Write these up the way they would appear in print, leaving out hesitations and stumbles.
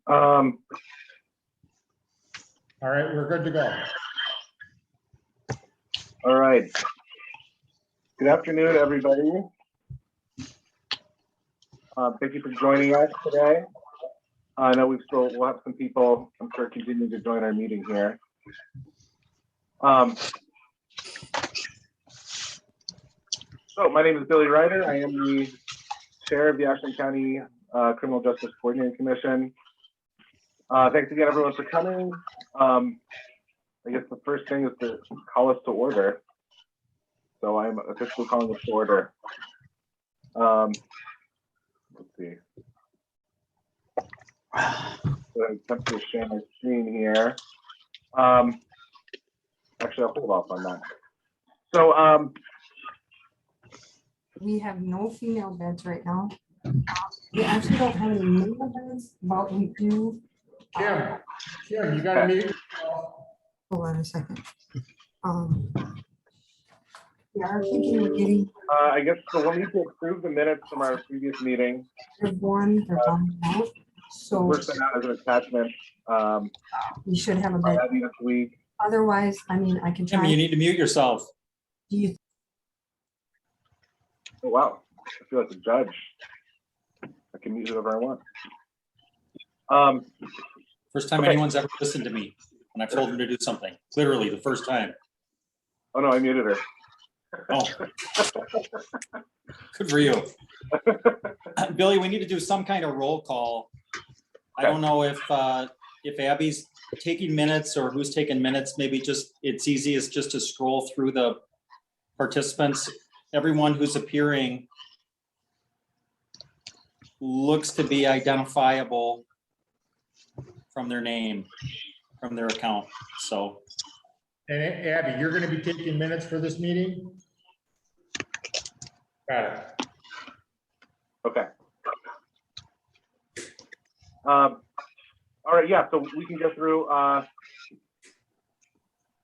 Um, All right, we're good to go. all right. Good afternoon, everybody. Thank you for joining us today. I know we'll have some people, I'm sure, continuing to join our meeting here. So my name is Billy Ryder. I am the chair of the Ashland County Criminal Justice Coordinating Commission. Thanks again, everyone, for coming. I guess the first thing is to call us to order. So I'm officially calling us to order. Let's see. So I'm attempting to share my screen here. Actually, I'll hold off on that. So we have no female beds right now. We actually don't have any male beds, but we do. Kim, you got a meeting? Hold on a second. We are thinking of getting I guess so we'll need to approve the minutes from our previous meeting. one, they're done now. So We're sent out as an attachment. we should have a bed. This week. Otherwise, I mean, I can Tim, try. you need to mute yourself. Do you Oh, wow. I feel like a judge. I can mute whoever I want. First time Okay. anyone's ever listened to me when I've told them to do something. Literally the first time. Oh, no, I muted her. Oh, good for you. Billy, we need to do some kind of roll call. I don't know if Abby's taking minutes or who's taking minutes. Maybe just it's easiest just to scroll through the participants. Everyone who's appearing looks to be identifiable from their name, from their account. So, And Abby, you're going to be taking minutes for this meeting? Got it. Okay. All right, yeah, so we can go through. I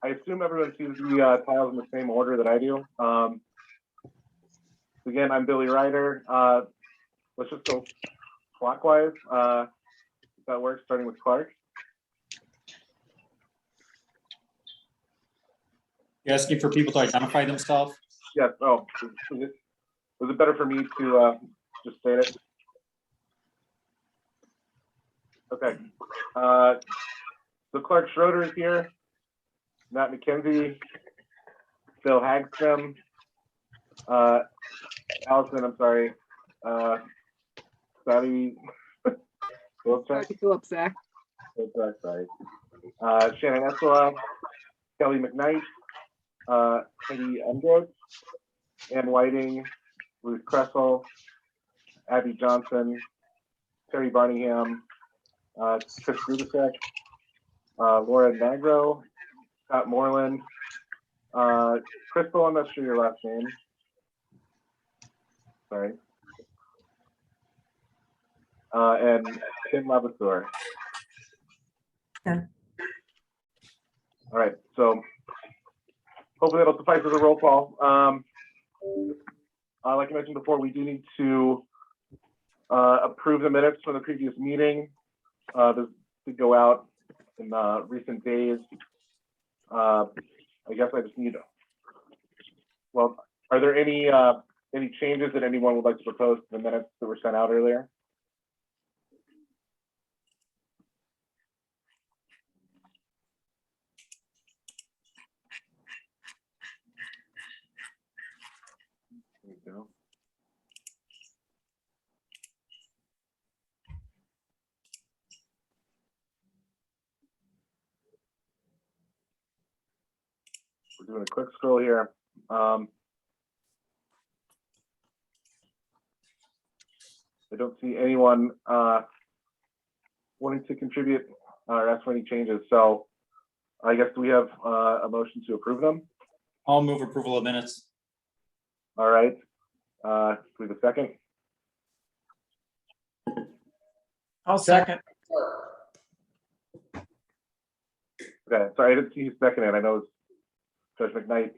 assume everyone sees the tiles in the same order that I do. Again, I'm Billy Ryder. Let's just go clockwise. If that works, starting with Clark. you're asking for people to identify themselves? Yes. Oh, was it better for me to just state it? Okay. So Clark Schroeder is here. Matt McKenzie, Phil Hagstrom, Allison, I'm sorry, Sally Phillips, Zach. sorry. Shannon Essola, Kelly McKnight, Heidi Endrode, Ann Whiting, Ruth Kressel, Abby Johnson, Terry Barningham, Chris Rubicek, Laura Nagro, Scott Moreland, Crystal, I'm not sure your last name. Sorry. And Tim Lavasseur. Okay. All right, so hopefully that'll suffice as a roll call. Like I mentioned before, we do need to approve the minutes from the previous meeting. This did go out in recent days. I guess I just need, well, are there any changes that anyone would like to propose to the minutes that were sent out earlier? There you go. We're doing a quick scroll here. I don't see anyone wanting to contribute or ask for any changes. So I guess we have a motion to approve them. I'll move approval of minutes. All right. Do we have a second? I'll second. Okay. Sorry, I didn't see you seconded. I know Judge McKnight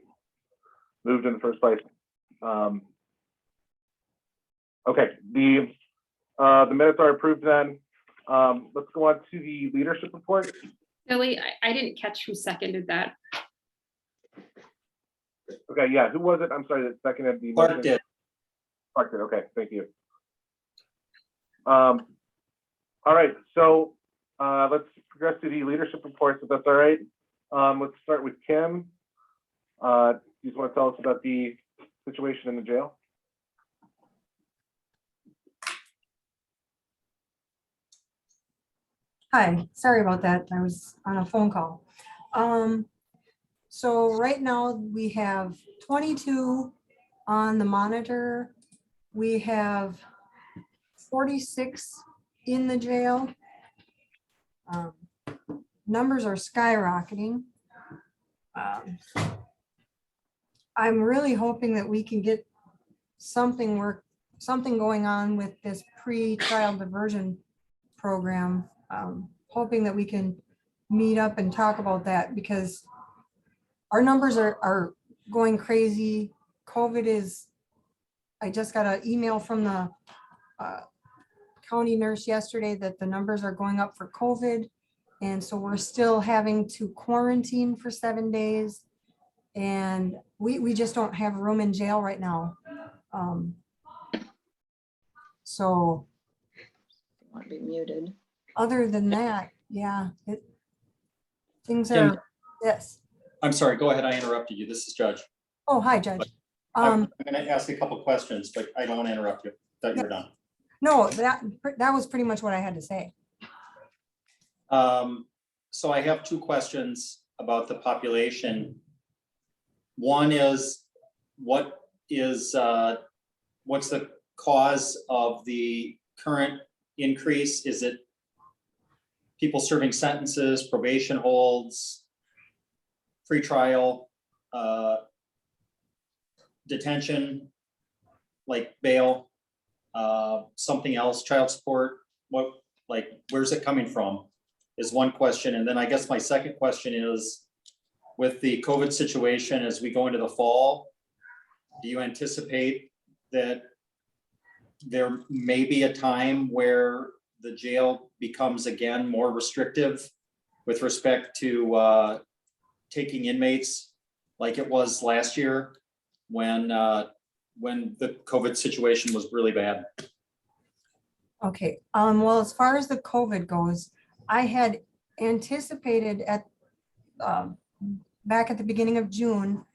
moved in the first place. Okay. The minutes are approved then. Let's go on to the leadership report. Billy, I didn't catch who seconded that. Okay, yeah, who was it? I'm sorry, that seconded the Clark motion. did. Clark did, okay, thank you. All right, so let's progress to the leadership reports, if that's all right. Let's start with Kim. You just want to tell us about the situation in the jail? Hi, sorry about that. I was on a phone call. So right now we have 22 on the monitor. We have 46 in the jail. Numbers are skyrocketing. I'm really hoping that we can get something going on with this pre-trial diversion program. Hoping that we can meet up and talk about that, because our numbers are going crazy. COVID is, I just got an email from the county nurse yesterday that the numbers are going up for COVID. And so we're still having to quarantine for 7 days. And we just don't have room in jail right now. So Want to be muted. other than that, yeah, things Kim. are, yes. I'm sorry, go ahead. I interrupted you. This is Judge. Oh, hi, Judge. I'm going to ask you a couple questions, but I don't want to interrupt you. Thought you were done. No, that was pretty much what I had to say. So I have two questions about the population. One is, what's the cause of the current increase? Is it people serving sentences, probation holds, pretrial, detention, like bail, something else, child support? Where's it coming from is one question. And then I guess my second question is, with the COVID situation, as we go into the fall, do you anticipate that there may be a time where the jail becomes again more restrictive with respect to taking inmates like it was last year when the COVID situation was really bad? Okay, well, as far as the COVID goes, I had anticipated back at the beginning of June,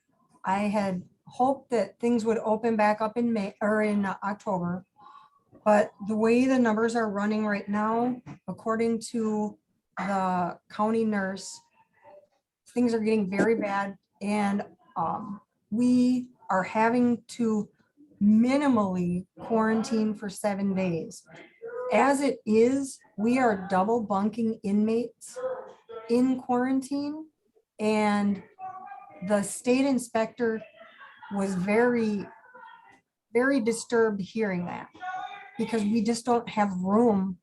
I had hoped that things would open back up in May or in October. But the way the numbers are running right now, according to the county nurse, things are getting very bad, and we are having to minimally quarantine for 7 days. As it is, we are double bunking inmates in quarantine, and the state inspector was very, very disturbed hearing that, because we just don't have room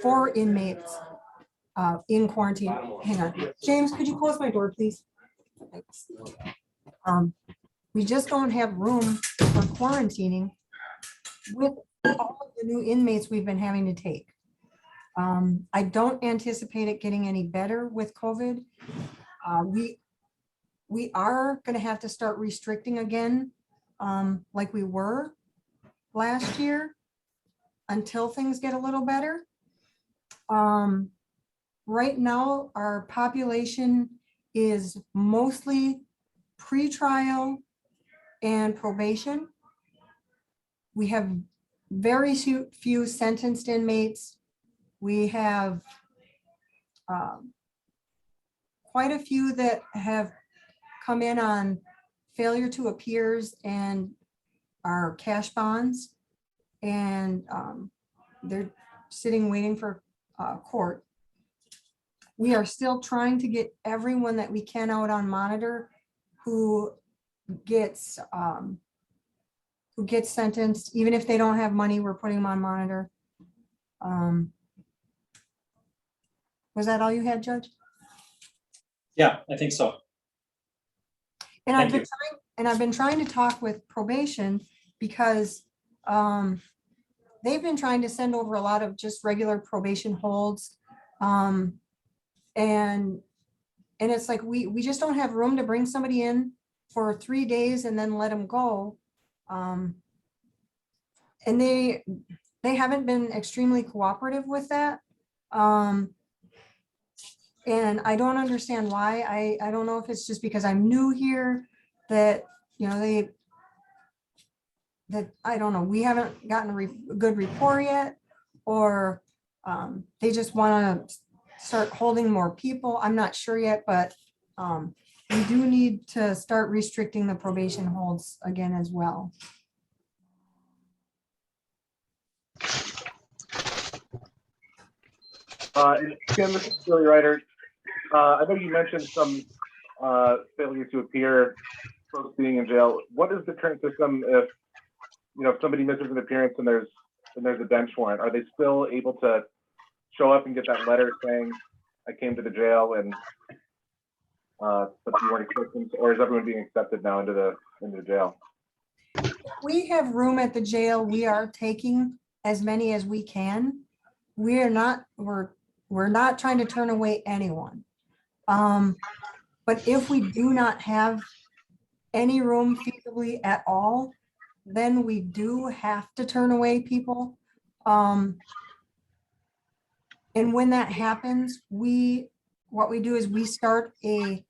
for inmates in quarantine. Hang on, James, could you close my door, please? Thanks. We just don't have room for quarantining with all of the new inmates we've been having to take. I don't anticipate it getting any better with COVID. We are going to have to start restricting again, like we were last year, until things get a little better. Right now, our population is mostly pretrial and probation. We have very few sentenced inmates. We have quite a few that have come in on failure to appears and are cash bonds, and they're sitting waiting for court. We are still trying to get everyone that we can out on monitor who gets sentenced. Even if they don't have money, we're putting them on monitor. Was that all you had, Judge? Yeah, I think so. And Thank you. I've been trying to talk with probation, because they've been trying to send over a lot of just regular probation holds. And it's like, we just don't have room to bring somebody in for 3 days and then let them go. And they haven't been extremely cooperative with that. And I don't understand why. I don't know if it's just because I'm new here that, you know, I don't know, we haven't gotten a good report yet, or they just want to start holding more people. I'm not sure yet, but we do need to start restricting the probation holds again as well. And Kim, this is Billy Ryder. I know you mentioned some failure to appear, folks being in jail. What is the current system if, you know, if somebody misses an appearance and there's a bench warrant? Are they still able to show up and get that letter saying, I came to the jail and but you weren't accepted, or is everyone being accepted now into the jail? We have room at the jail. We are taking as many as we can. We're not trying to turn away anyone. But if we do not have any room feasibly at all, then we do have to turn away people. And when that happens, what we do is we start in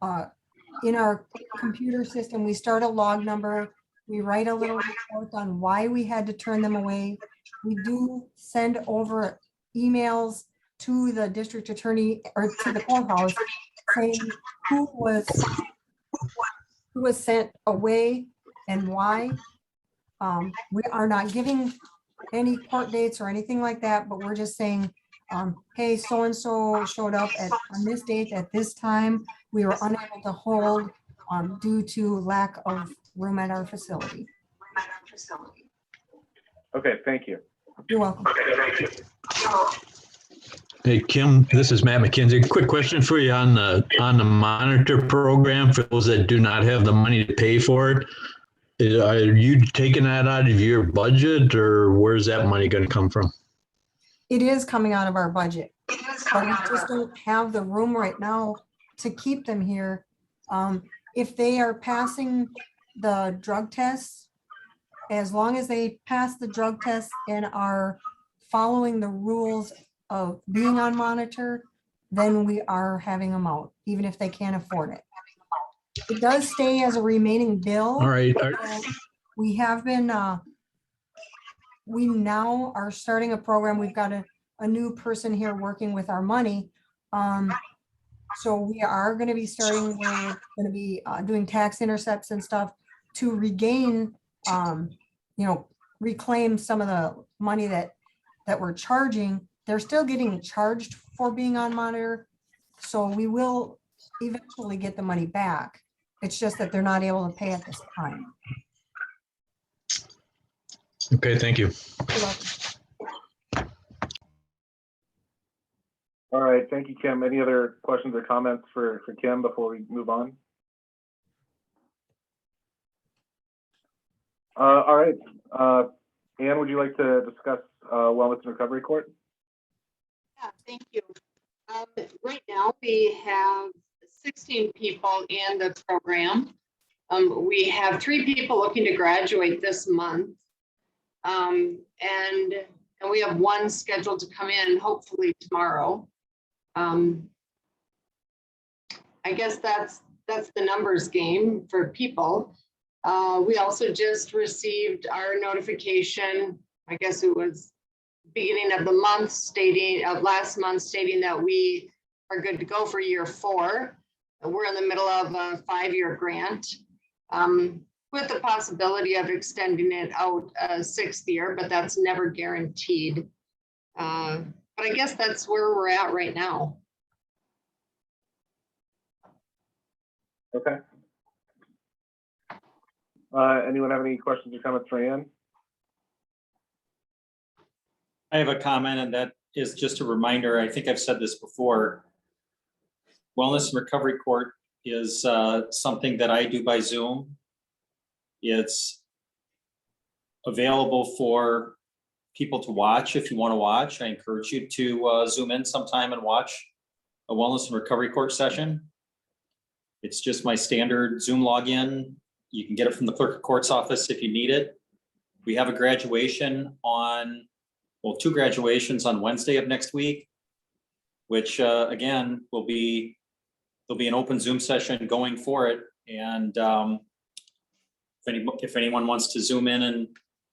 our computer system, we start a log number. We write a little report on why we had to turn them away. We do send over emails to the district attorney or to the courthouse saying who was sent away and why. We are not giving any court dates or anything like that, but we're just saying, hey, so-and-so showed up on this date at this time. We were unable to hold due to lack of room at our facility. Okay, thank you. You're welcome. Hey, Kim, this is Matt McKenzie. Quick question for you on the monitor program for those that do not have the money to pay for it. Are you taking that out of your budget, or where's that money going to come from? It is coming out of our budget, but we just don't have the room right now to keep them here. If they are passing the drug tests, as long as they pass the drug tests and are following the rules of being on monitor, then we are having them out, even if they can't afford it. It does stay as a remaining bill. All right. We have been, we now are starting a program. We've got a new person here working with our money. So we are going to be starting, we're going to be doing tax intercepts and stuff to regain, reclaim some of the money that we're charging. They're still getting charged for being on monitor. So we will eventually get the money back. It's just that they're not able to pay at this time. Okay, thank you. You're welcome. All right, thank you, Kim. Any other questions or comments for Kim before we move on? All right, Anne, would you like to discuss Wellness and Recovery Court? Yeah, thank you. Right now we have 16 people in the program. We have 3 people looking to graduate this month. And we have 1 scheduled to come in hopefully tomorrow. I guess that's the numbers game for people. We also just received our notification, I guess it was beginning of the month last month stating that we are good to go for year 4. We're in the middle of a 5-year grant with the possibility of extending it out a 6th year, but that's never guaranteed. But I guess that's where we're at right now. Okay. Anyone have any questions or comments for Anne? I have a comment, and that is just a reminder. I think I've said this before. Wellness and Recovery Court is something that I do by Zoom. It's available for people to watch if you want to watch. I encourage you to Zoom in sometime and watch a wellness and recovery court session. It's just my standard Zoom login. You can get it from the clerk of court's office if you need it. We have a graduation on, well, 2 graduations on Wednesday of next week, which again, there'll be an open Zoom session going for it. And if anyone wants to Zoom in and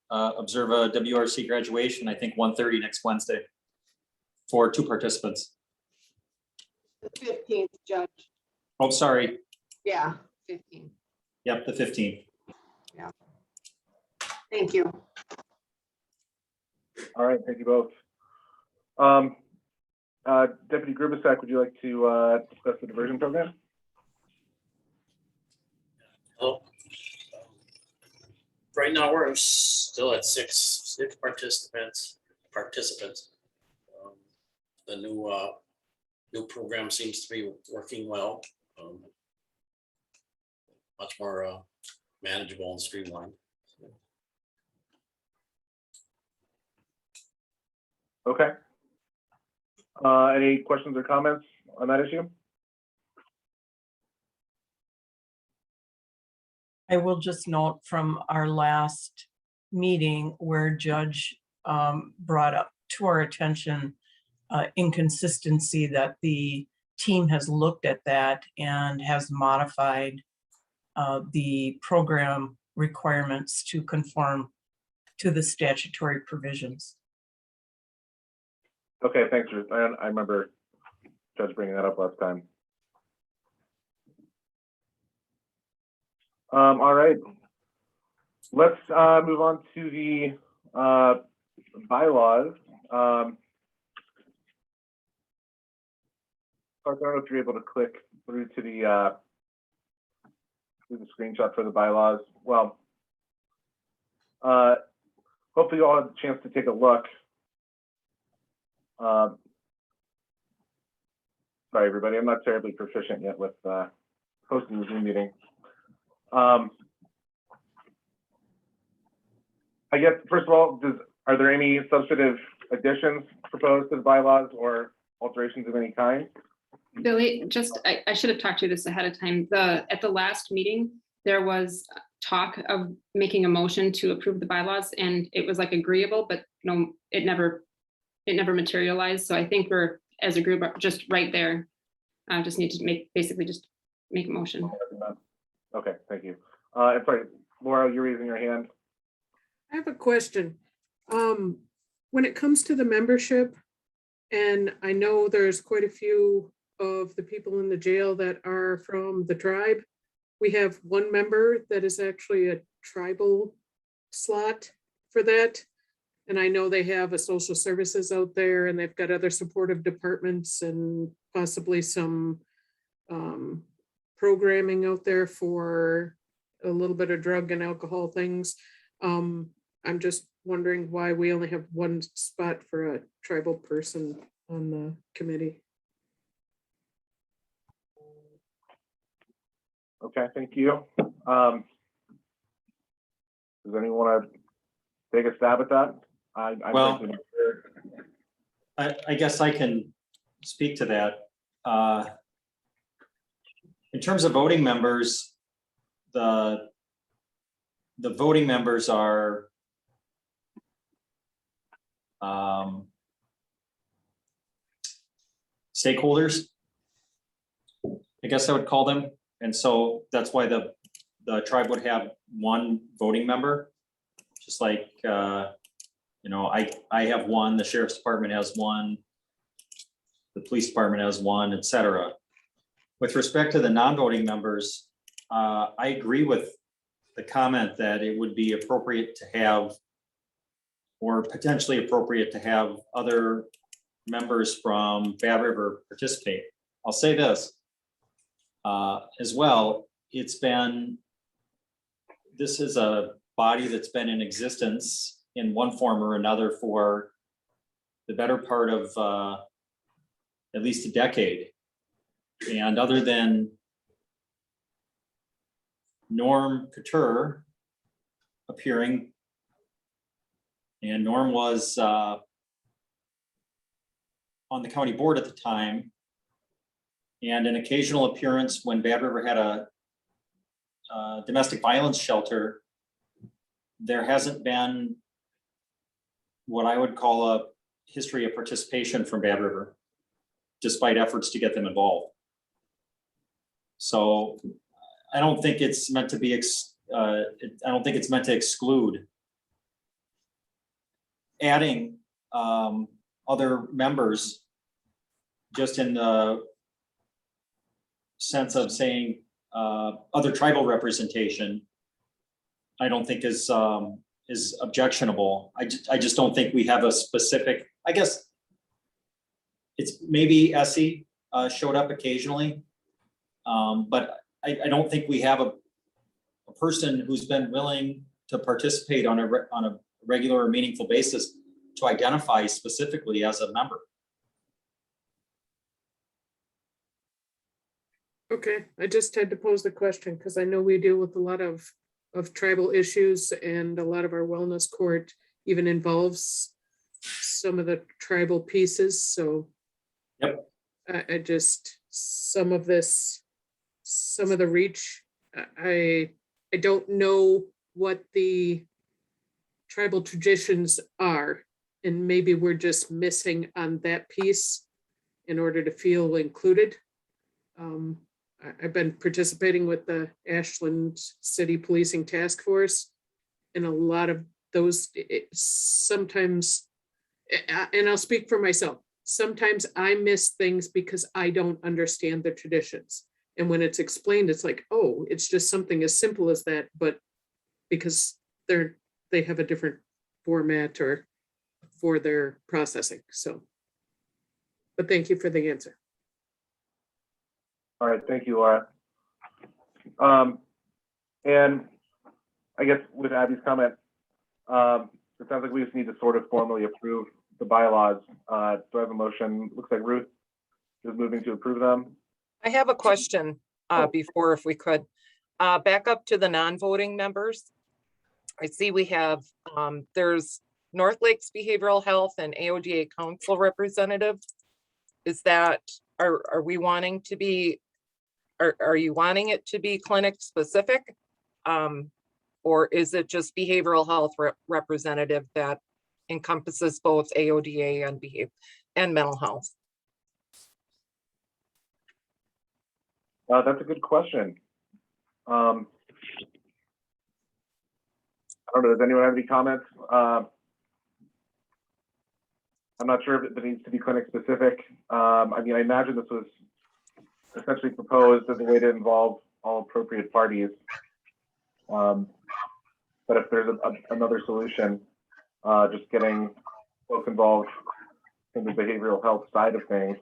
observe a WRC graduation, I think 1:30 next Wednesday for 2 participants. The 15th, Judge. Oh, sorry. Yeah, 15th. Yep, the 15th. Thank you. All right, thank you both. Deputy Grubasek, would you like to discuss the diversion program? Well, right now we're still at six participants. The new program seems to be working well. Much more manageable and streamlined. Okay. Any questions or comments on that issue? I will just note from our last meeting where Judge brought up to our attention inconsistency that the team has looked at that and has modified the program requirements to conform to the statutory provisions. Okay, thanks, Ruth. I remember Judge bringing that up last time. All right, let's move on to the bylaws. I don't know if you're able to click through to the screenshot for the bylaws. Well, hopefully you all had a chance to take a look. Sorry, everybody, I'm not terribly proficient yet with hosting the Zoom meeting. I guess, first of all, are there any substantive additions proposed to the bylaws or alterations of any kind? Billy, I should have talked to you this ahead of time. At the last meeting, there was talk of making a motion to approve the bylaws, and it was like agreeable, but no, it never materialized. So I think we're, as a group, just right there. Just need to basically make a motion. Okay, thank you. And sorry, Laura, you're raising your hand. I have a question. When it comes to the membership, and I know there's quite a few of the people in the jail that are from the tribe, we have one member that is actually a tribal slot for that. And I know they have a social services out there, and they've got other supportive departments and possibly some programming out there for a little bit of drug and alcohol things. I'm just wondering why we only have one spot for a tribal person on the committee. Okay, thank you. Does anyone want to take a stab at that? Well, I guess I can speak to that. In terms of voting members, the voting members are stakeholders, I guess I would call them. And so that's why the tribe would have one voting member, just like, you know, I have one, the sheriff's department has one, the police department has one, et cetera. With respect to the non-voting members, I agree with the comment that it would be appropriate to have, or potentially appropriate to have, other members from Bad River participate. I'll say this as well. This is a body that's been in existence in one form or another for the better part of at least a decade. And other than Norm Couture appearing And Norm was on the county board at the time. And an occasional appearance when Bad River had a domestic violence shelter. There hasn't been what I would call a history of participation from Bad River, despite efforts to get them involved. So I don't think it's meant to be, I don't think it's meant to exclude adding other members just in the sense of saying other tribal representation. I don't think is objectionable. I just don't think we have a specific, I guess it's maybe Essie showed up occasionally, but I don't think we have a person who's been willing to participate on a regular or meaningful basis to identify specifically as a member. Okay, I just had to pose the question because I know we deal with a lot of tribal issues, and a lot of our wellness court even involves some of the tribal pieces, so. Yep. I just, some of the reach, I don't know what the tribal traditions are, and maybe we're just missing on that piece in order to feel included. I've been participating with the Ashland City Policing Task Force, and a lot of those sometimes, and I'll speak for myself, sometimes I miss things because I don't understand the traditions. And when it's explained, it's like, oh, it's just something as simple as that, but because they have a different format or for their processing, so. But thank you for the answer. All right, thank you, Laura. And I guess with Abby's comment, it sounds like we just need to sort of formally approve the bylaws. Do I have a motion? Looks like Ruth is moving to approve them. I have a question before, if we could. Back up to the non-voting members. I see we have, there's North Lakes Behavioral Health and AODA Council representative. Is that, are we wanting to be, are you wanting it to be clinic specific? Or is it just behavioral health representative that encompasses both AODA and mental health? That's a good question. I don't know, does anyone have any comments? I'm not sure if it needs to be clinic specific. I mean, I imagine this was essentially proposed as a way to involve all appropriate parties. But if there's another solution, just getting folks involved in the behavioral health side of things.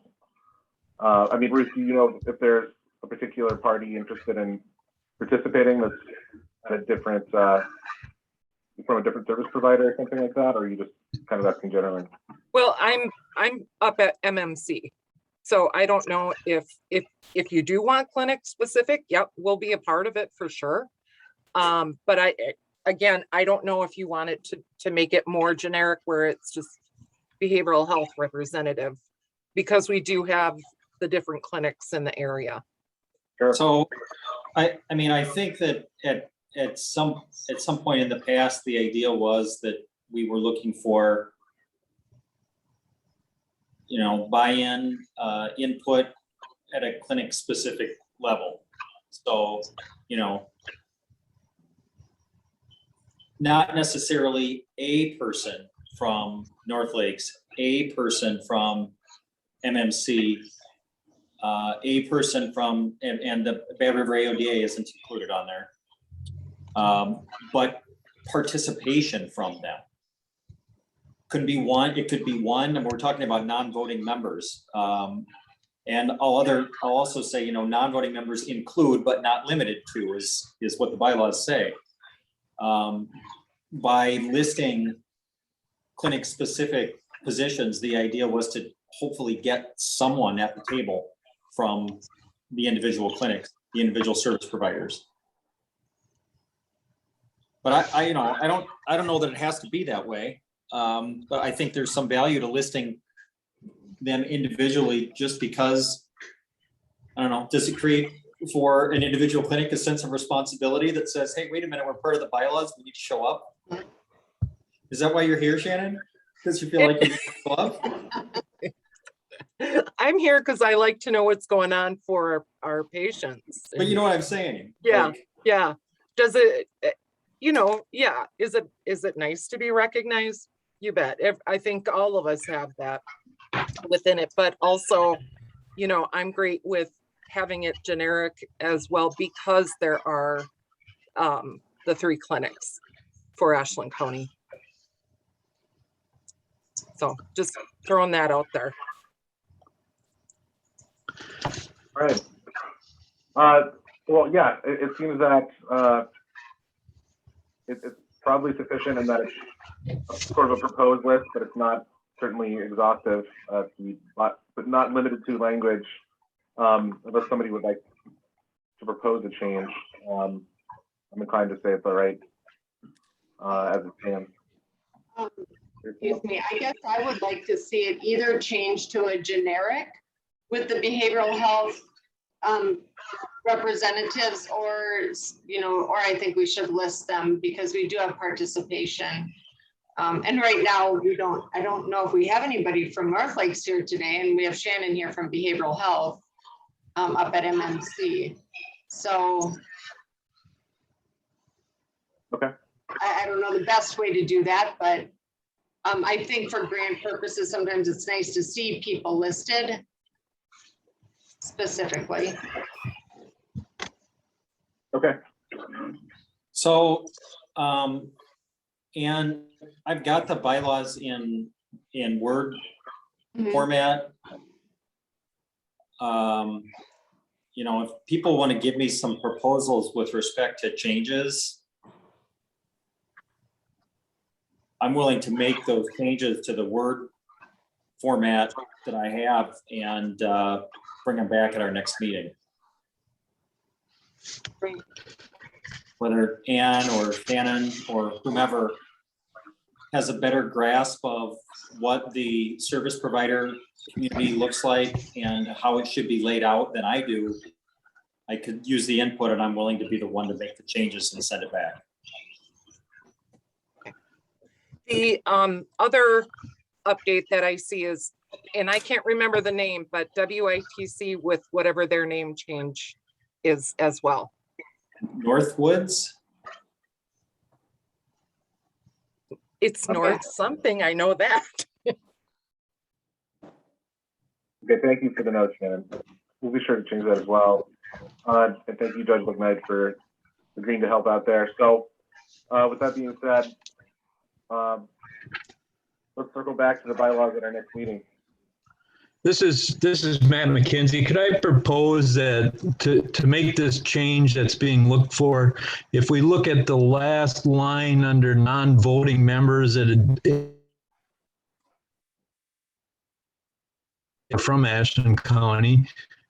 I mean, Ruth, do you know if there's a particular party interested in participating that's at a different, from a different service provider or something like that, or are you just kind of asking generally? Well, I'm up at MMC, so I don't know if you do want clinic specific. Yep, we'll be a part of it for sure. But I don't know if you want it to make it more generic where it's just behavioral health representative, because we do have the different clinics in the area. Sure. So I mean, I think that at some point in the past, the idea was that we were looking for, buy-in, input at a clinic specific level. So, not necessarily a person from North Lakes, a person from MMC, a person from, and the Bad River AODA isn't included on there, but participation from them. Could be one, it could be one, and we're talking about non-voting members. And I'll also say, non-voting members include, but not limited to, is what the bylaws say. By listing clinic-specific positions, the idea was to hopefully get someone at the table from the individual clinics, the individual service providers. But I don't know that it has to be that way. But I think there's some value to listing them individually just because, I don't know, does it create for an individual clinic a sense of responsibility that says, hey, wait a minute, we're part of the bylaws, we need to show up? Is that why you're here, Shannon? Because you feel like you need to show up? I'm here because I like to know what's going on for our patients. But you know what I'm saying? Yeah. Like, Yeah. Does it, yeah, is it nice to be recognized? You bet. I think all of us have that within it, but also, I'm great with having it generic as well because there are the 3 clinics for Ashland County. So just throwing that out there. All right. Well, yeah, it seems that it's probably sufficient in that it's sort of a proposed list, but it's not certainly exhaustive, but not limited to language, unless somebody would like to propose a change. I'm inclined to say it's all right as it stands. Excuse me, I guess I would like to see it either change to a generic with the behavioral health representatives, or I think we should list them because we do have participation. And right now I don't know if we have anybody from North Lakes here today, and we have Shannon here from behavioral health up at MMC. So Okay. I don't know the best way to do that, but I think for grant purposes, sometimes it's nice to see people listed specifically. Okay. so, and I've got the bylaws in Word Mhm. format. If people want to give me some proposals with respect to changes, I'm willing to make those changes to the Word format that I have and bring them back at our next meeting. Great. Whether Ann or Shannon or whomever has a better grasp of what the service provider community looks like and how it should be laid out than I do, I could use the input, and I'm willing to be the one to make the changes and send it back. The other update that I see is, and I can't remember the name, but WITC with whatever their name change is as well. Northwoods? It's Okay. North something, I know that. Okay, thank you for the note, Shannon. We'll be sure to change that as well. And thank you, Judge McKnight, for agreeing to help out there. So with that being said, let's circle back to the bylaws at our next meeting. This is Matt McKenzie. Could I propose that to make this change that's being looked for, if we look at the last line under non-voting members from Ashland County,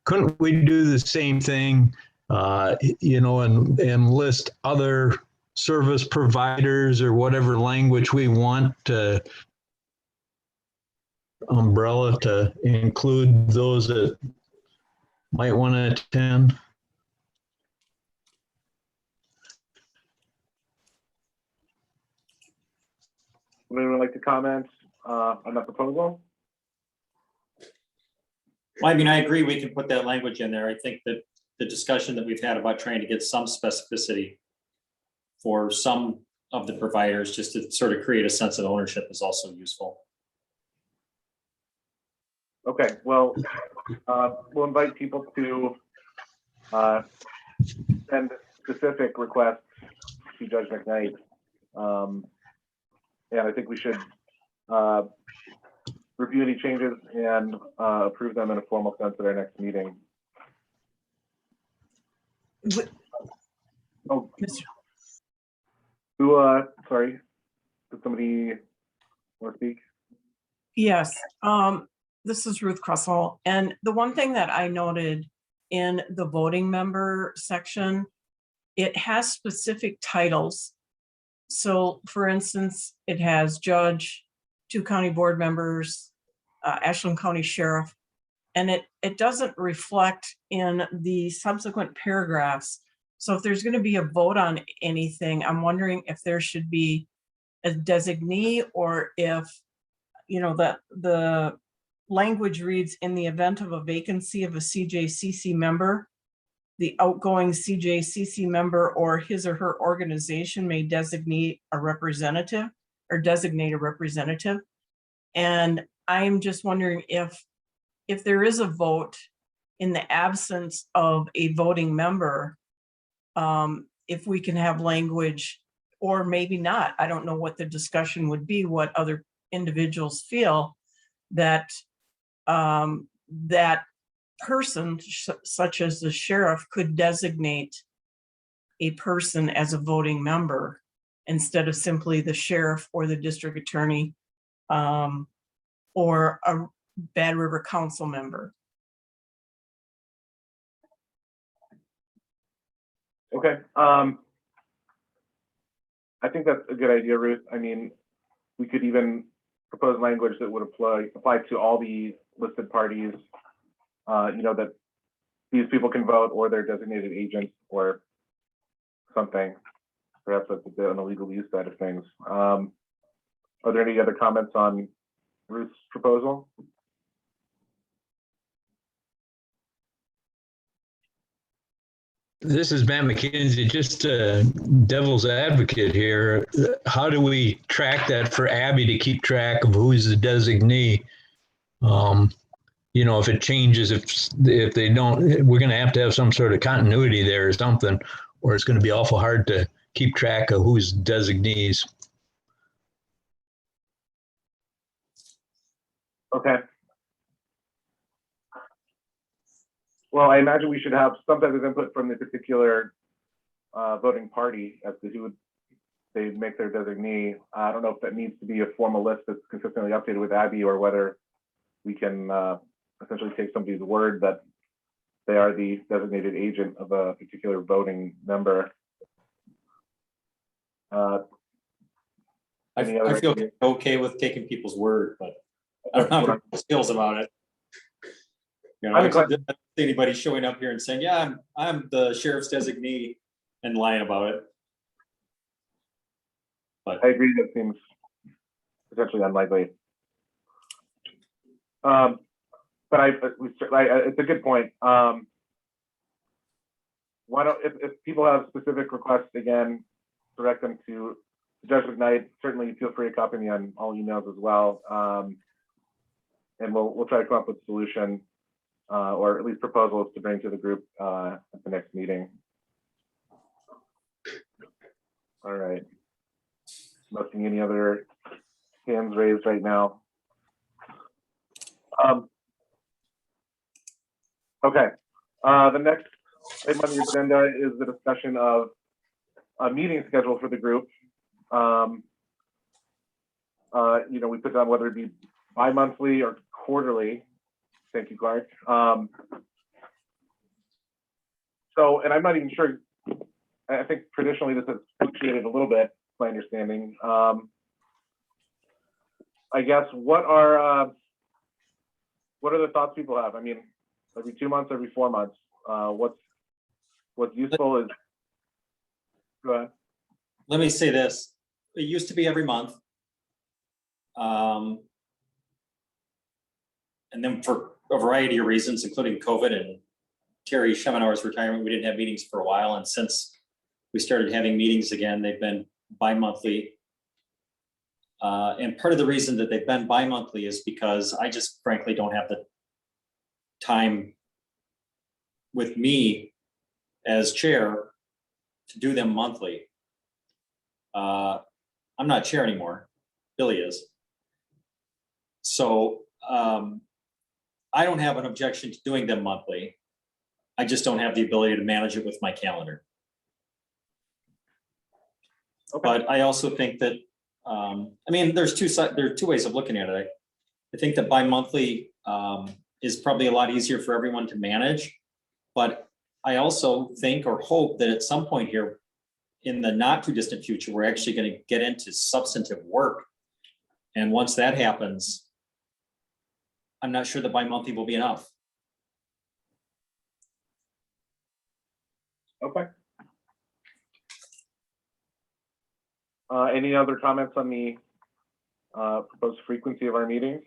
couldn't we do the same thing, and list other service providers or whatever language we want to umbrella to include those that might want to attend? Would anyone like to comment on that proposal? Well, I mean, I agree, we can put that language in there. I think that the discussion that we've had about trying to get some specificity for some of the providers, just to sort of create a sense of ownership, is also useful. Okay, well, we'll invite people to send specific requests to Judge McKnight. And I think we should review any changes and approve them in a formal sense at our next meeting. Oh, sorry, did somebody want to speak? Yes, this is Ruth Kressel. And the one thing that I noted in the voting member section, it has specific titles. So for instance, it has judge, 2 county board members, Ashland County Sheriff, and it doesn't reflect in the subsequent paragraphs. So if there's going to be a vote on anything, I'm wondering if there should be a designee, or if, you know, the language reads, in the event of a vacancy of a CJCC member, the outgoing CJCC member or his or her organization may designate a representative. And I'm just wondering if there is a vote in the absence of a voting member, if we can have language, or maybe not. I don't know what the discussion would be, what other individuals feel that that person, such as the sheriff, could designate a person as a voting member instead of simply the sheriff or the district attorney, or a Bad River Council member. Okay. I think that's a good idea, Ruth. I mean, we could even propose language that would apply to all the listed parties, you know, that these people can vote, or their designated agents or something. Perhaps that's a bit on the legal use side of things. Are there any other comments on Ruth's proposal? This is Matt McKenzie, just devil's advocate here. How do we track that for Abby to keep track of who is the designee? You know, if it changes, if they don't, we're going to have some sort of continuity there or something, or it's going to be awful hard to keep track of who's designees. Okay. Well, I imagine we should have some type of input from the particular voting party as to who they make their designee. I don't know if that needs to be a formal list that's consistently updated with Abby, or whether we can essentially take somebody's word that they are the designated agent of a particular voting member. I feel okay with taking people's word, but I don't know how everyone feels about it. You know, I don't see anybody showing up here and saying, yeah, I'm the sheriff's designee, and lying about it. But I agree, that seems potentially unlikely. But it's a good point. Why don't, if people have specific requests, again, direct them to Judge McKnight. Certainly feel free to copy me on all emails as well. And we'll try to come up with a solution, or at least proposals to bring to the group at the next meeting. All right. Not seeing any other hands raised right now. Okay. The next item on the agenda is the discussion of a meeting schedule for the group. You know, we put down whether it be bi-monthly or quarterly. Thank you, Clark. So, and I'm not even sure, I think traditionally this has fluctuated a little bit, my understanding. I guess, what are the thoughts people have? I mean, every 2 months, every 4 months, what's useful is, go ahead. let me say this, it used to be every month. And then for a variety of reasons, including COVID and Terry Schemenauer's retirement, we didn't have meetings for a while. And since we started having meetings again, they've been bi-monthly. And part of the reason that they've been bi-monthly is because I just frankly don't have the time with me as chair to do them monthly. I'm not chair anymore, Billy is. So I don't have an objection to doing them monthly. I just don't have the ability to manage it with my calendar. Okay. But I also think that, I mean, there are two ways of looking at it. I think that bi-monthly is probably a lot easier for everyone to manage, but I also think or hope that at some point here in the not too distant future, we're actually going to get into substantive work And once that happens, I'm not sure the bi-monthly will be enough. Okay. Any other comments on the proposed frequency of our meetings?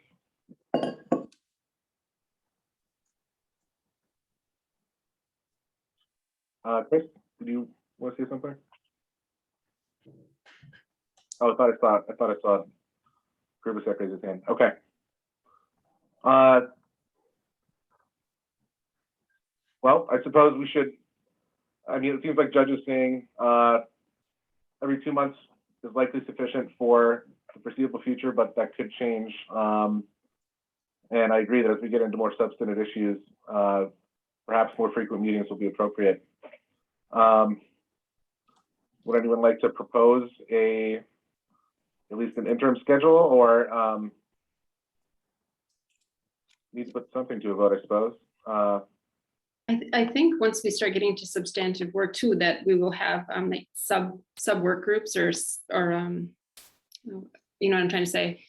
Chris, did you want to say something? Oh, I thought I saw Grubasek raise his hand. Okay. Well, I suppose we should. I mean, it seems like Judge is saying every 2 months is likely sufficient for the foreseeable future, but that could change. And I agree that as we get into more substantive issues, perhaps more frequent meetings will be appropriate. Would anyone like to propose at least an interim schedule, or need to put something to a vote, I suppose? I think once we start getting to substantive work too, that we will have like sub work groups or you know what I'm trying to say,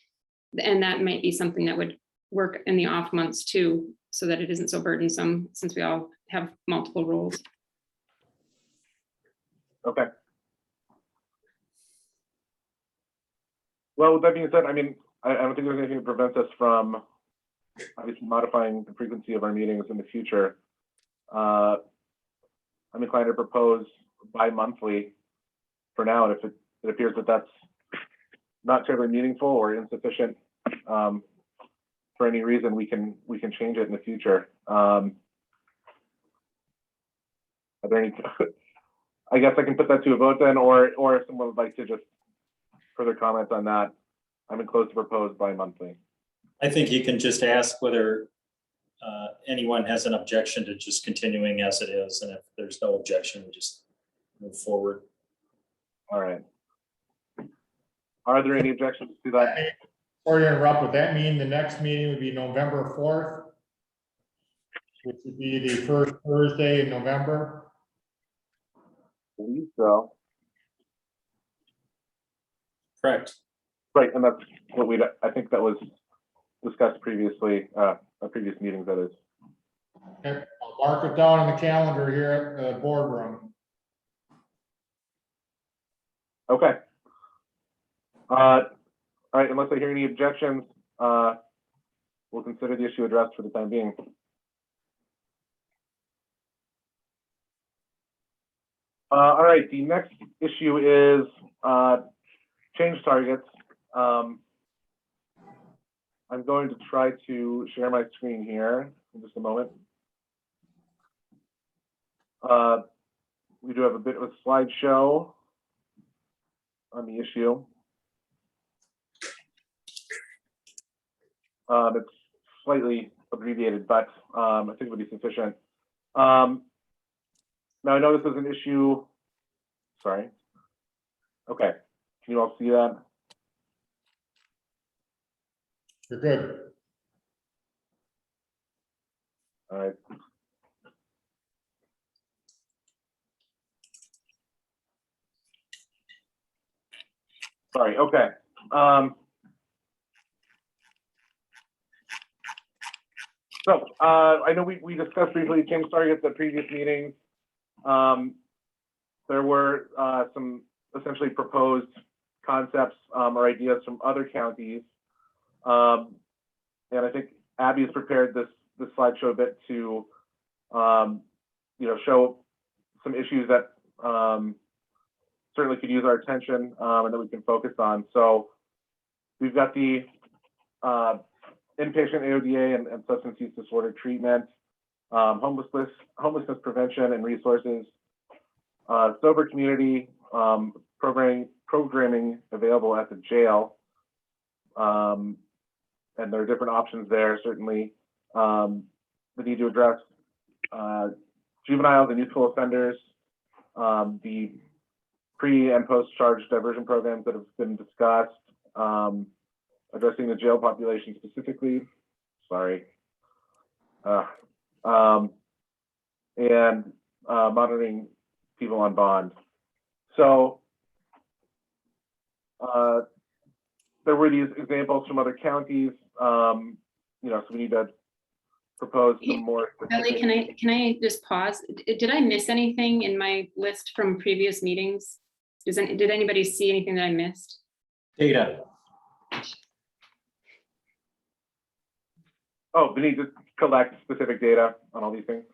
and that might be something that would work in the off months too, so that it isn't so burdensome since we all have multiple roles. Okay. Well, with that being said, I mean, I don't think there's anything that prevents us from obviously modifying the frequency of our meetings in the future. I'm inclined to propose bi-monthly for now, and if it appears that that's not terribly meaningful or insufficient for any reason, we can change it in the future. Are there any? I guess I can put that to a vote then, or if someone would like to just further comment on that, I'm enclosed to propose bi-monthly. I think you can just ask whether anyone has an objection to just continuing as it is, and if there's no objection, we just move forward. All right. Are there any objections to that? Sorry to interrupt, would that mean the next meeting would be November 4th? Which would be the first Thursday in November? I believe so. Correct. Right, and that's what I think that was discussed previously, previous meetings, that is. Okay, I'll mark it down on the calendar here at the boardroom. Okay. All right, unless I hear any objections, we'll consider the issue addressed for the time being. All right, the next issue is change targets. I'm going to try to share my screen here in just a moment. We do have a bit of a slideshow on the issue. It's slightly abbreviated, but I think it would be sufficient. Now I know this is an issue. Sorry. Okay, can you all see that? You're good. All right. Sorry, okay. So I know we discussed briefly change targets at previous meetings. There were some essentially proposed concepts or ideas from other counties. And I think Abby has prepared this slideshow a bit to show some issues that certainly could use our attention and that we can focus on. So we've got the inpatient AODA and substance use disorder treatment, homelessness prevention and resources, sober community programming available at the jail. And there are different options there, certainly. The need to address juveniles and youthful offenders, the pre and post-charge diversion programs that have been discussed, addressing the jail population specifically, sorry, and monitoring people on bond. So there were these examples from other counties, you know, so we need to propose some more. Ellie, can I just pause? Did I miss anything in my list from previous meetings? Did anybody see anything that I missed? Data. Oh, we need to collect specific data on all these things.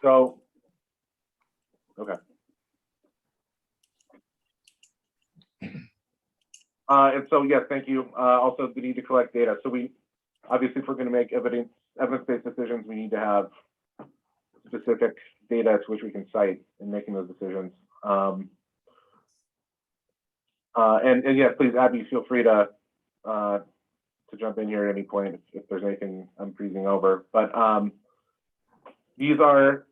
So, okay. And so, yes, thank you. Also, we need to collect data. So we, obviously, if we're going to make evidence-based decisions, we need to have specific data to which we can cite in making those decisions. And yes, please, Abby, feel free to jump in here at any point if there's anything I'm freezing over. But these are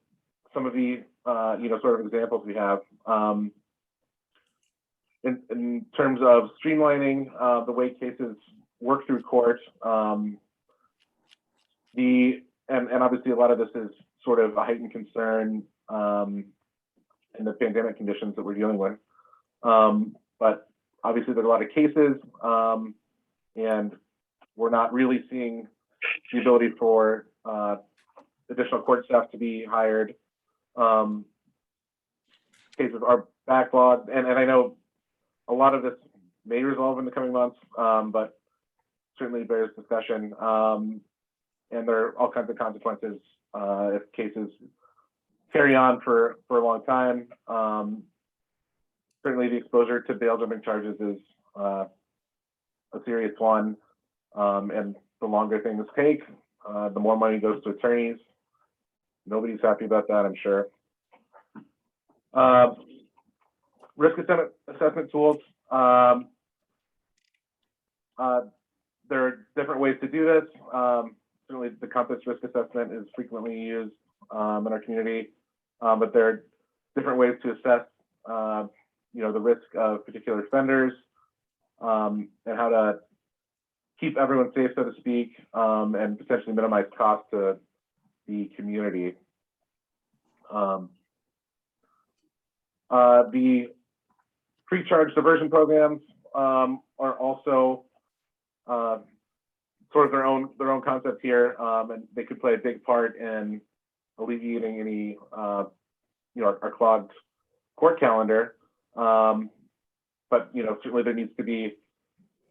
some of the you know, sort of examples we have. In terms of streamlining the way cases work through court, and obviously a lot of this is sort of a heightened concern in the pandemic conditions that we're dealing with. But obviously there's a lot of cases, and we're not really seeing the ability for additional court staff to be hired. Cases are backlogged, and I know a lot of this may resolve in the coming months, but certainly bears discussion. And there are all kinds of consequences if cases carry on for a long time. Certainly the exposure to bail jumping charges is a serious one. And the longer things take, the more money goes to attorneys. Nobody's happy about that, I'm sure. Risk assessment tools. There are different ways to do this. Certainly the compass risk assessment is frequently used in our community, but there are different ways to assess you know, the risk of particular offenders, and how to keep everyone safe, so to speak, and potentially minimize cost to the community. The pre-charge diversion programs are also sort of their own concept here, and they could play a big part in alleviating any you know, our clogged court calendar. But you know, certainly there needs to be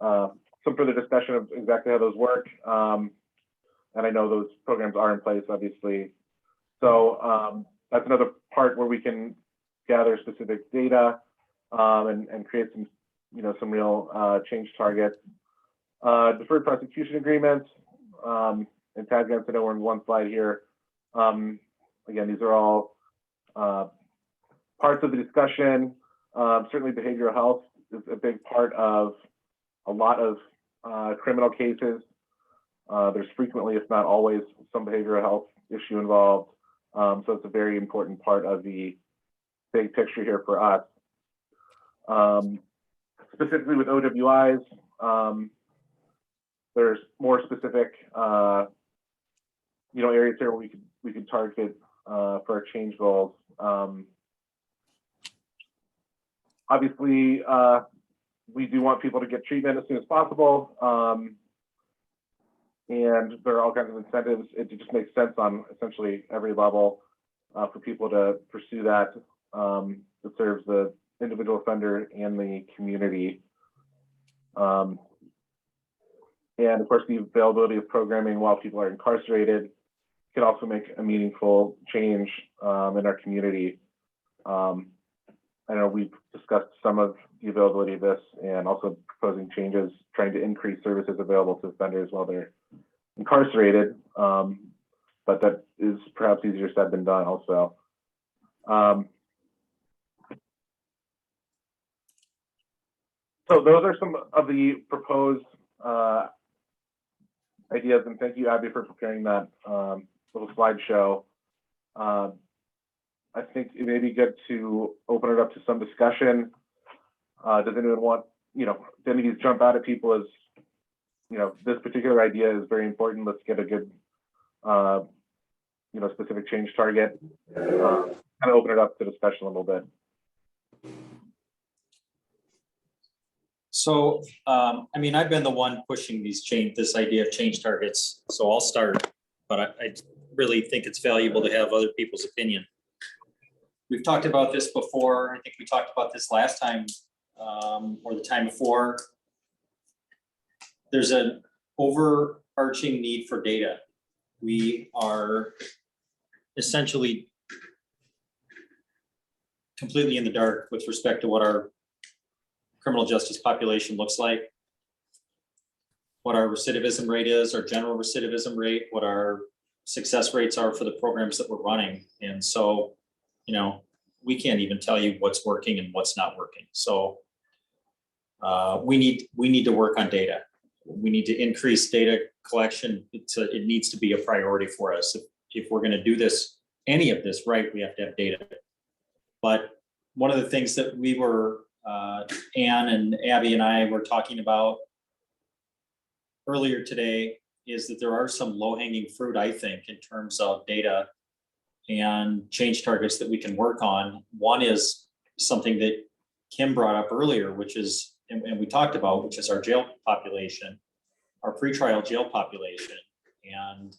some further discussion of exactly how those work. And I know those programs are in place, obviously. So that's another part where we can gather specific data and create some, you know, some real change targets. Deferred prosecution agreements and tag against, I know we're in one slide here. Again, these are all parts of the discussion. Certainly behavioral health is a big part of a lot of criminal cases. There's frequently, if not always, some behavioral health issue involved. So it's a very important part of the big picture here for us. Specifically with OWIs, there's more specific, you know, areas here where we could target for our change goals. Obviously, we do want people to get treatment as soon as possible, and there are all kinds of incentives. It just makes sense on essentially every level for people to pursue that. It serves the individual offender and the community. And of course, the availability of programming while people are incarcerated can also make a meaningful change in our community. I know we've discussed some of the availability of this and also proposing changes, trying to increase services available to offenders while they're incarcerated. But that is perhaps easier said than done also. So those are some of the proposed ideas, and thank you, Abby, for preparing that little slideshow. I think it may be good to open it up to some discussion. Does anyone want, you know, do any of these jump out at people as, you know, this particular idea is very important. Let's get a good, you know, specific change target. Kind of open it up to discussion a little bit. So, I mean, I've been the one pushing this idea of change targets, so I'll start, but I really think it's valuable to have other people's opinion. We've talked about this before. I think we talked about this last time, or the time before. There's an overarching need for data. We are essentially completely in the dark with respect to what our criminal justice population looks like, what our recidivism rate is, our general recidivism rate, what our success rates are for the programs that we're running. And so, you know, we can't even tell you what's working and what's not working. So we need to work on data. We need to increase data collection. It needs to be a priority for us. If we're going to do this, any of this right, we have to have data. But one of the things that we were, Ann and Abby and I were talking about earlier today is that there are some low-hanging fruit, I think, in terms of data and change targets that we can work on. One is something that Kim brought up earlier, which is, and we talked about, which is our jail population, our pretrial jail population. And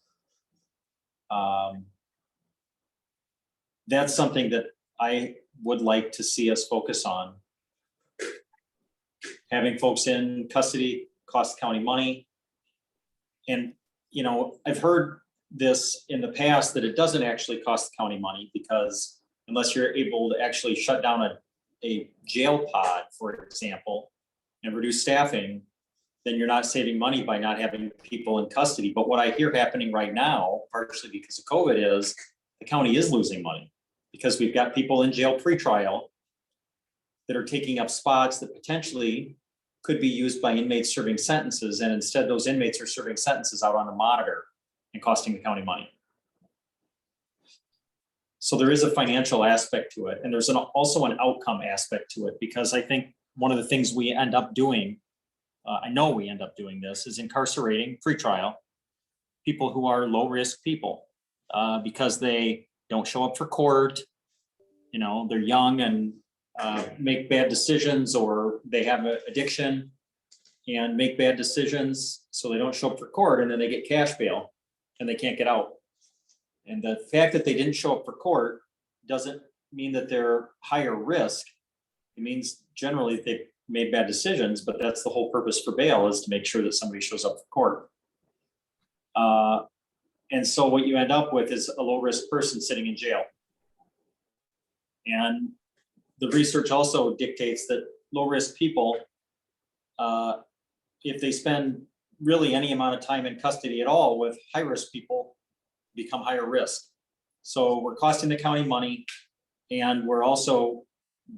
that's something that I would like to see us focus on. Having folks in custody costs the county money. And, you know, I've heard this in the past that it doesn't actually cost the county money, because unless you're able to actually shut down a jail pod, for example, and reduce staffing, then you're not saving money by not having people in custody. But what I hear happening right now, partially because of COVID, is the county is losing money because we've got people in jail pretrial that are taking up spots that potentially could be used by inmates serving sentences. And instead, those inmates are serving sentences out on a monitor and costing the county money. So there is a financial aspect to it. And there's also an outcome aspect to it, because I think one of the things we end up doing, I know we end up doing this, is incarcerating pretrial people who are low risk people because they don't show up for court. You know, they're young and make bad decisions, or they have an addiction and make bad decisions, so they don't show up for court, and then they get cash bail and they can't get out. And the fact that they didn't show up for court doesn't mean that they're higher risk. It means generally they made bad decisions, but that's the whole purpose for bail, is to make sure that somebody shows up for court. And so what you end up with is a low risk person sitting in jail. And the research also dictates that low risk people, if they spend really any amount of time in custody at all with high risk people, become higher risk. So we're costing the county money, and we're also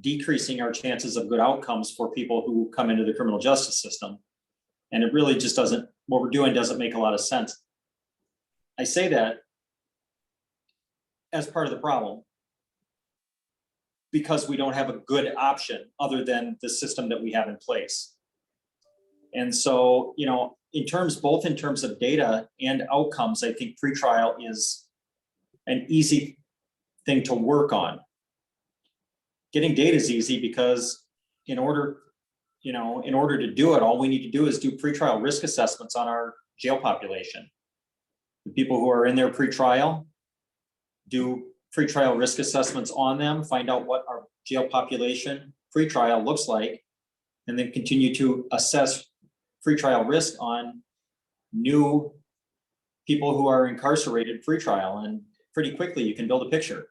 decreasing our chances of good outcomes for people who come into the criminal justice system. And it really just doesn't, what we're doing doesn't make a lot of sense. I say that as part of the problem, because we don't have a good option other than the system that we have in place. And so, you know, both in terms of data and outcomes, I think pretrial is an easy thing to work on. Getting data is easy because in order to do it, all we need to do is do pretrial risk assessments on our jail population. The people who are in their pretrial, do pretrial risk assessments on them, find out what our jail population pretrial looks like, and then continue to assess pretrial risk on new people who are incarcerated pretrial. And pretty quickly you can build a picture.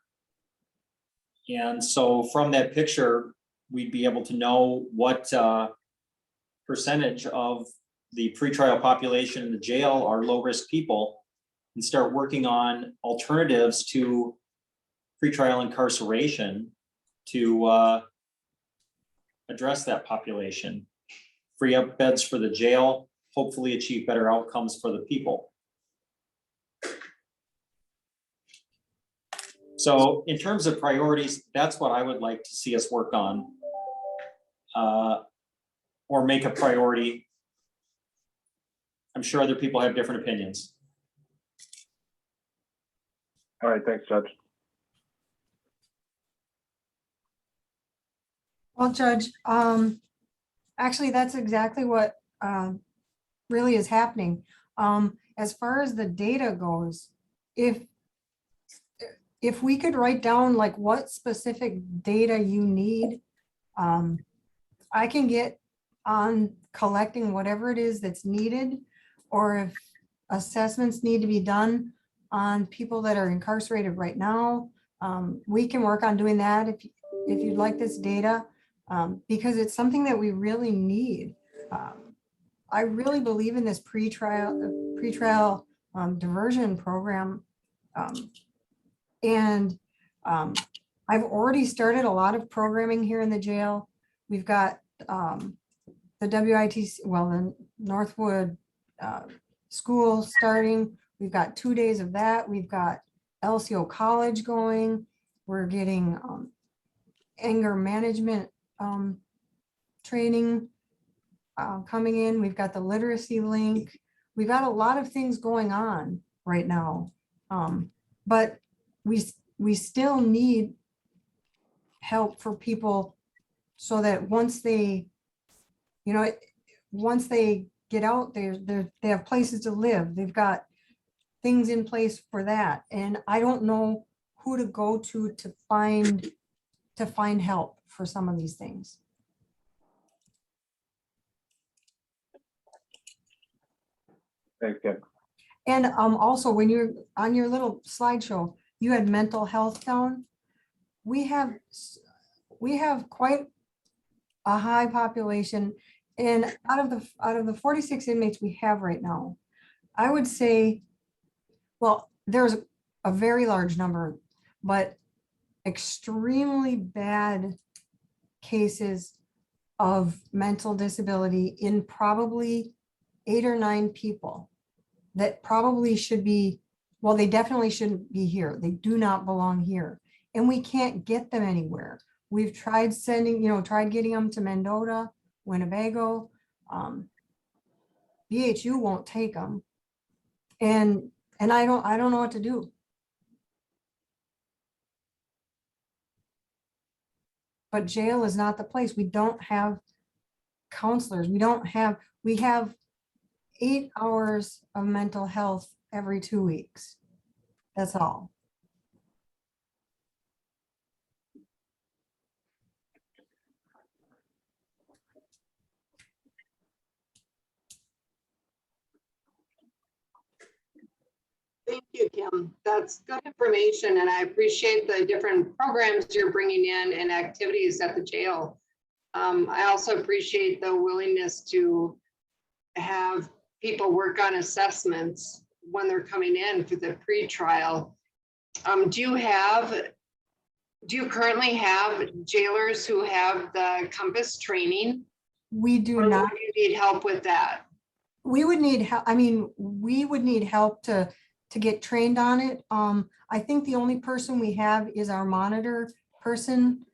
And so from that picture, we'd be able to know what percentage of the pretrial population in the jail are low-risk people, and start working on alternatives to pretrial incarceration to address that population, free up beds for the jail, hopefully achieve better outcomes for the people. So in terms of priorities, that's what I would like to see us work on, or make a priority. I'm sure other people have different opinions. All right, thanks, Judge. Well, Judge, Actually, that's exactly what really is happening. As far as the data goes, if we could write down like what specific data you need, I can get on collecting whatever it is that's needed, or if assessments need to be done on people that are incarcerated right now, we can work on doing that if you'd like this data, because it's something that we really need. I really believe in this pretrial diversion program. And I've already started a lot of programming here in the jail. We've got the WITC, well, the Northwood school starting. We've got 2 days of that. We've got LCO College going. We're getting anger management training coming in. We've got the literacy link. We've got a lot of things going on right now. But we still need help for people so that once they, once they get out there, they have places to live. They've got things in place for that. And I don't know who to go to find help for some of these things. Thanks, Kim. And also when you're on your little slideshow, you had mental health down. We have quite a high population, and out of the 46 inmates we have right now, I would say, well, there's a very large number, but extremely bad cases of mental disability in probably 8 or 9 people that probably should be, well, they definitely shouldn't be here. They do not belong here. And we can't get them anywhere. We've tried sending, tried getting them to Mendota, Winnebago. BHU won't take them. And I don't know what to do. But jail is not the place. We don't have counselors. We have 8 hours of mental health every 2 weeks. That's all. Thank you, Kim. That's good information, and I appreciate the different programs you're bringing in and activities at the jail. I also appreciate the willingness to have people work on assessments when they're coming in for the pre-trial. Do you currently have jailers who have the Compass training? We do Or not. would you need help with that? We would need help. I mean, we would need help to get trained on it. I think the only person we have is our monitor person,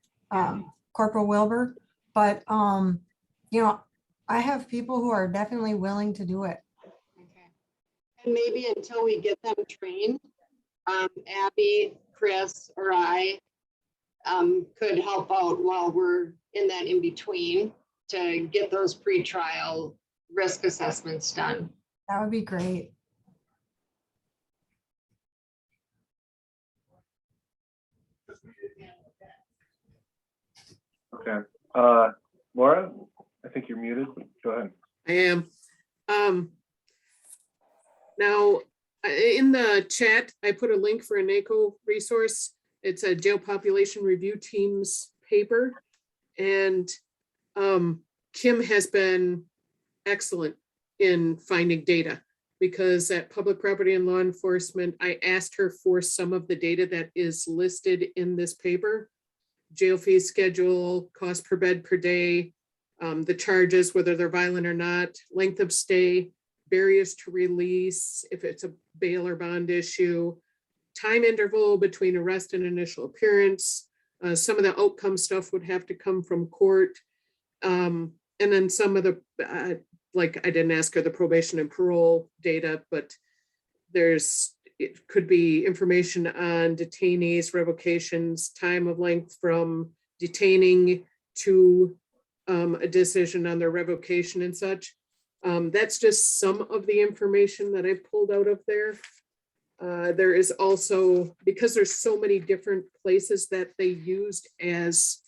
Corporal Wilbur. But I have people who are definitely willing to do it. Okay. And maybe until we get them trained, Abby, Chris, or I could help out while we're in that in between to get those pre-trial risk assessments done. That would be great. Okay. Laura, I think you're muted. Go ahead. I am. Now, in the chat, I put a link for a NACO resource. It's a jail population review team's paper. And Kim has been excellent in finding data, because at Public Property and Law Enforcement, I asked her for some of the data that is listed in this paper. Jail fee schedule, cost per bed per day, the charges, whether they're violent or not, length of stay, barriers to release, if it's a bail or bond issue, time interval between arrest and initial appearance. Some of the outcome stuff would have to come from court. And then some of the, like I didn't ask her the probation and parole data, but it could be information on detainees, revocations, time of length from detaining to a decision on their revocation and such. That's just some of the information that I pulled out of there. There is also, because there's so many different places that they used as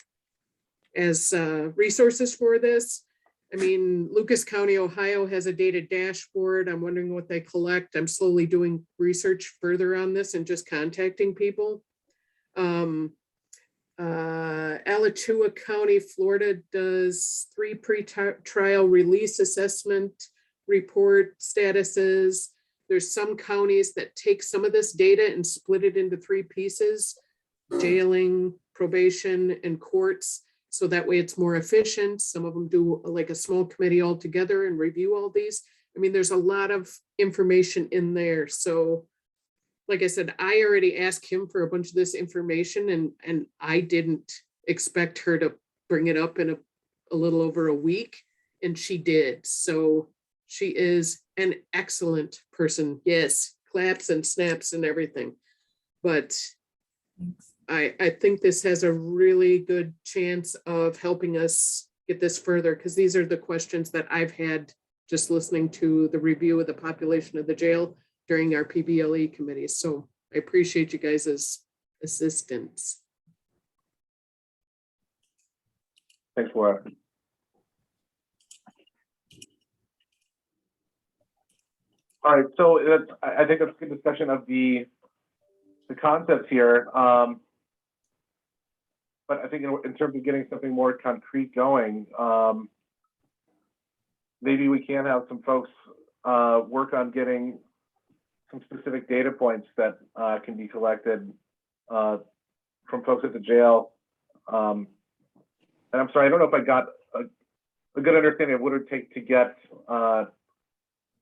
resources for this. I mean, Lucas County, Ohio has a data dashboard. I'm wondering what they collect. I'm slowly doing research further on this and just contacting people. Alachua County, Florida does 3 pre-trial release assessment report statuses. There's some counties that take some of this data and split it into 3 pieces: jailing, probation, and courts. So that way it's more efficient. Some of them do like a small committee all together and review all these. I mean, there's a lot of information in there. So like I said, I already asked him for a bunch of this information, and I didn't expect her to bring it up in a little over a week, and she did. So she is an excellent person. Yes, claps and snaps and everything. But I think this has a really good chance of helping us get this further, because these are the questions that I've had just listening to the review of the population of the jail during our PBLE committee. So I appreciate you guys' assistance. Thanks, Laura. All right, so I think that's a good discussion of the concepts here. But I think in terms of getting something more concrete going, maybe we can have some folks work on getting some specific data points that can be collected from folks at the jail. And I'm sorry, I don't know if I got a good understanding of what it would take to get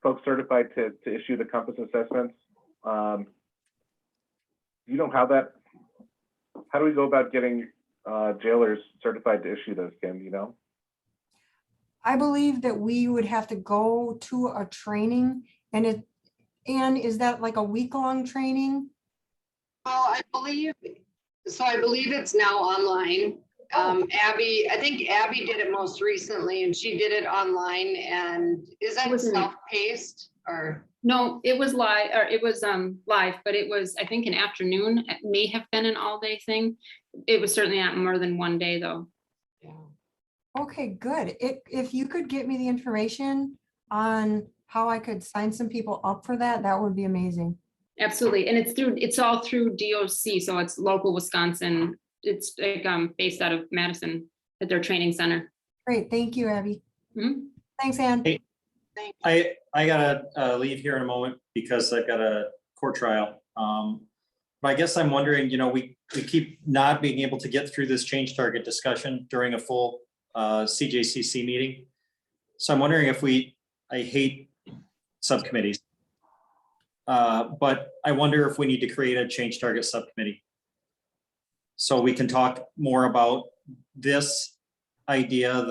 folks certified to issue the Compass assessments. You know how do we go about getting jailers certified to issue those, Kim, you know? I believe that we would have to go to a training, and is that like a week-long training? Well, I believe it's now online. Abby, I think Abby did it most recently, and she did it online. And is that self-paced or? No, it was live, or it was live, but it was, I think, an afternoon. It may have been an all-day thing. It was certainly not more than one day, though. Yeah. Okay, good. If you could get me the information on how I could sign some people up for that, that would be amazing. Absolutely, and it's all through DOC, so it's local Wisconsin. It's like based out of Madison at their training center. Great, thank you, Abby. Mhm. Thanks, Ann. Hey, I gotta leave here in a moment because I've got a court trial. But I guess I'm wondering, you know, we keep not being able to get through this change target discussion during a full CJCC meeting. So I'm wondering if I hate subcommittees, but I wonder if we need to create a change target subcommittee so we can talk more about this idea,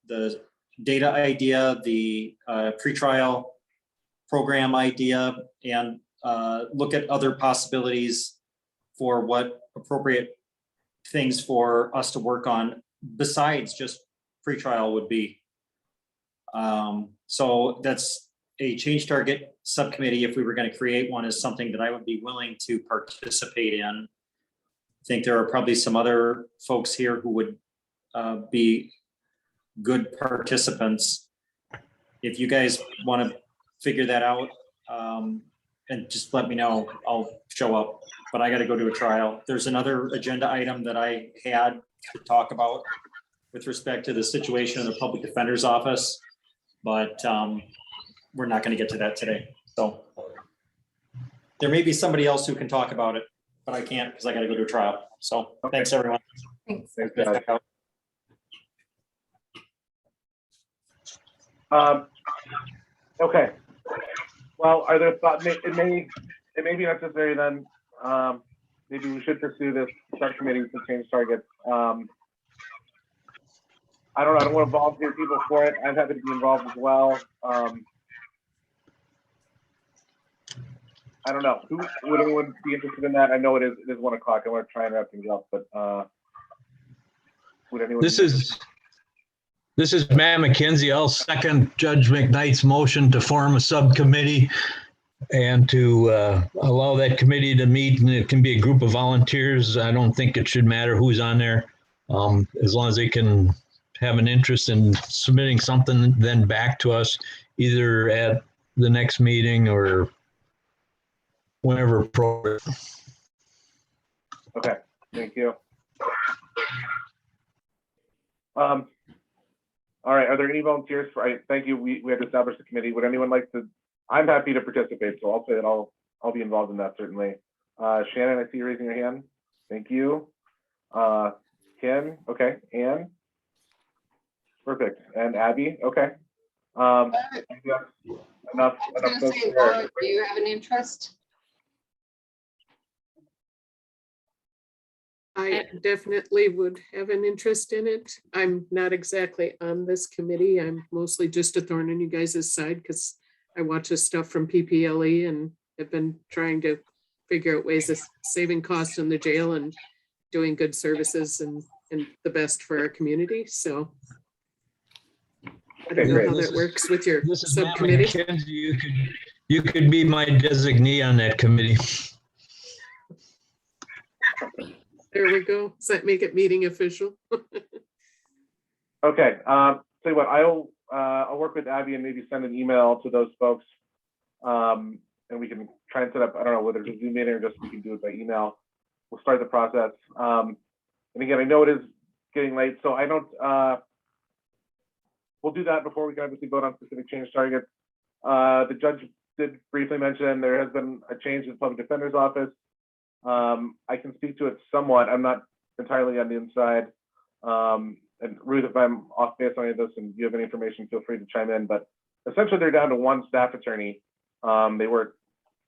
the data idea, the pretrial program idea, and look at other possibilities for what appropriate things for us to work on besides just pretrial would be. So that's a change target subcommittee. If we were going to create one, is something that I would be willing to participate in. I think there are probably some other folks here who would be good participants. If you guys want to figure that out, and just let me know, I'll show up, but I got to go to a trial. There's another agenda item that I had to talk about with respect to the situation in the public defender's office, but we're not going to get to that today. So there may be somebody else who can talk about it, but I can't because I got to go to a trial. So thanks, everyone. Thanks. Thanks, guys. Okay. Well, are there thoughts? It may be necessary then. Maybe we should pursue this subcommittee to change targets. I don't know. I don't want to volunteer people for it. I'm happy to be involved as well. I don't know. Would anyone be interested in that? I know it is 1 o'clock. I want to try and wrap things up, but would anyone? This is Matt McKenzie. I'll second Judge McKnight's motion to form a subcommittee and to allow that committee to meet, and it can be a group of volunteers. I don't think it should matter who's on there. As long as they can have an interest in submitting something then back to us, either at the next meeting or whenever appropriate. Okay, thank you. All right, are there any volunteers for, thank you, we had to establish the committee. Would anyone like to, I'm happy to participate, so I'll say that I'll be involved in that certainly. Shannon, I see you raising your hand. Thank you. Ken, okay, Ann? Perfect, and Abby, okay. I Enough was gonna folks say, there. Laura, do you have an interest? I definitely would have an interest in it. I'm not exactly on this committee. I'm mostly just a thorn in you guys' side because I watch this stuff from PPLE and have been trying to figure out ways of saving costs in the jail and doing good services and the best for our community. So I don't know great. how that works with your This is Matt subcommittee. McKenzie. You could be my designee on that committee. There we go. Does that make it meeting official? Okay, tell you what, I'll work with Abby and maybe send an email to those folks. And we can try and set up, I don't know whether it's a Zoom meeting or just we can do it by email. We'll start the process. And again, I know it is getting late, so I don't, we'll do that before we can obviously vote on specific change targets. The judge did briefly mention there has been a change in the public defender's office. I can speak to it somewhat. I'm not entirely on the inside. And Ruth, if I'm off base on any of this and you have any information, feel free to chime in. But essentially, they're down to one staff attorney. They were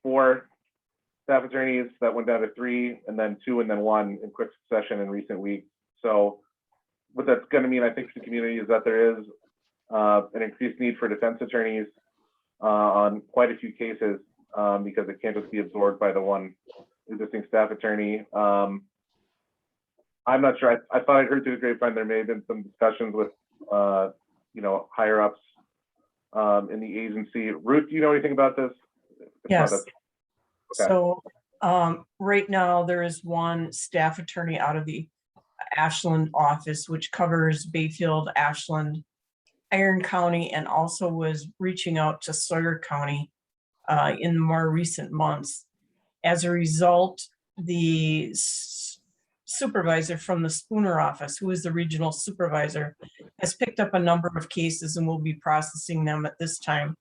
4 staff attorneys that went down to 3, and then 2, and then 1 in quick succession in recent weeks. So what that's going to mean, I think, for the community is that there is an increased need for defense attorneys on quite a few cases because it can't just be absorbed by the one existing staff attorney. I'm not sure. I thought I heard through the grapevine there may have been some discussions with, higher ups in the agency. Ruth, do you know anything about this? If not, Yes. okay. So right now, there is one staff attorney out of the Ashland office, which covers Bayfield, Ashland, Iron County, and also was reaching out to Sawyer County in more recent months. As a result, the supervisor from the Spooner office, who is the regional supervisor, has picked up a number of cases and will be processing them at this time.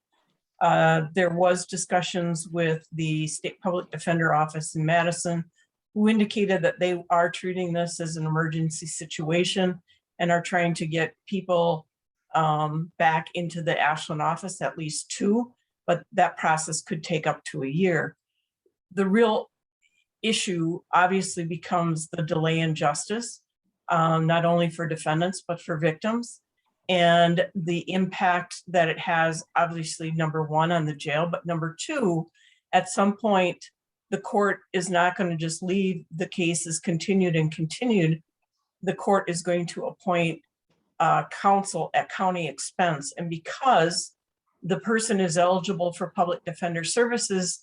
There was discussions with the State Public Defender Office in Madison, who indicated that they are treating this as an emergency situation and are trying to get people back into the Ashland office, at least 2, but that process could take up to a year. The real issue obviously becomes the delay in justice, not only for defendants, but for victims, and the impact that it has, obviously, number 1, on the jail, but number 2, at some point, the court is not going to just leave the cases continued and continued. The court is going to appoint counsel at county expense. And because the person is eligible for public defender services,